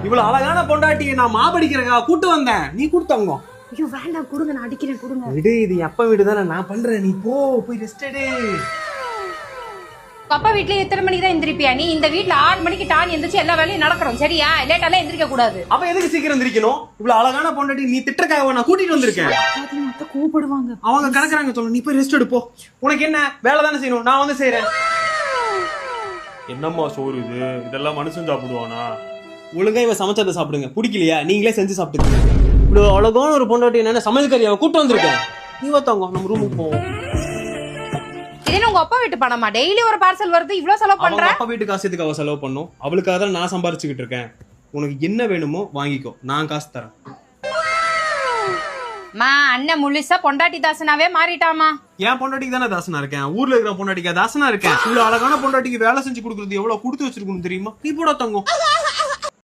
இவ்வளவு அழகான பொண்டாட்டியை நான் மாபடிக்கிறக்கா கூட்டு வந்தேன், நீ கூட்டவங்க. ஐயோ வேண்டாம், கொடுங்க, நான் அடிக்கிறேன், கொடுங்க. விடு, இது எப்ப வீடு தானே, நான் பண்றேன், நீ போய் ரெஸ்ட் எடு. அப்பா வீட்ல எத்தனை மணிக்கு தான் எந்திரிப்பியா நீ? இந்த வீட்ல 6 மணிக்கு டான் எந்திரிச்சு எல்லா வேலையும் நடக்கணும், சரியா? லேட்டாலாம் எந்திரிக்க கூடாது. அப்ப எதுக்கு சீக்கிரம் எந்திரிக்கணும்? இவ்வளவு அழகான பொண்டாட்டி நீ திட்டக்காக நான் கூட்டிட்டு வந்திருக்கேன். மத்த கூப்பிடுவாங்க, அவங்க கணக்குறாங்க, சொல்ல நீ போய் ரெஸ்ட் எடுப்போ. உனக்கு என்ன வேலை தானே செய்யணும், நான் வந்து செய்யறேன். என்னம்மா சோறு இது? இதெல்லாம் மனுஷன் சாப்பிடுவானா? ஒழுங்கா இவ சமைச்சதை சாப்பிடுங்க, பிடிக்கலையா நீங்களே செஞ்சு சாப்பிட்டுங்க. இவ்வளவு அழகான ஒரு பொண்டாட்டி என்ன சமையல்காரியாவை கூட்டு வந்திருக்கேன். நீ வாத்தாங்க, நம்ம ரூமுக்கு போவோம். இதே உங்க அப்பா வீட்டு பணமா? டெய்லி ஒரு பார்சல் வருது, இவ்வளவு செலவு பண்ற? அப்பா வீட்டு காசு எதுக்கு அவ செலவு பண்ணும்? அவளுக்காக தான் நான் சம்பாரிச்சுக்கிட்டு இருக்கேன். உனக்கு என்ன வேணுமோ வாங்கிக்கோ, நான் காசு தரேன். அண்ணன் முழுசா பொண்டாட்டி தாசனாவே மாறிட்டாமா. என் பொண்டாட்டிக்கு தானே தாசனா இருக்கேன், ஊர்ல இருக்கிற பொண்டாட்டிக்கு தாசனா இருக்கேன். இவ்வளவு அழகான பொண்டாட்டிக்கு வேலை செஞ்சு கொடுக்கறது எவ்வளவு கொடுத்து வச்சிருக்கணும் தெரியுமா? நீ போட தங்கம்.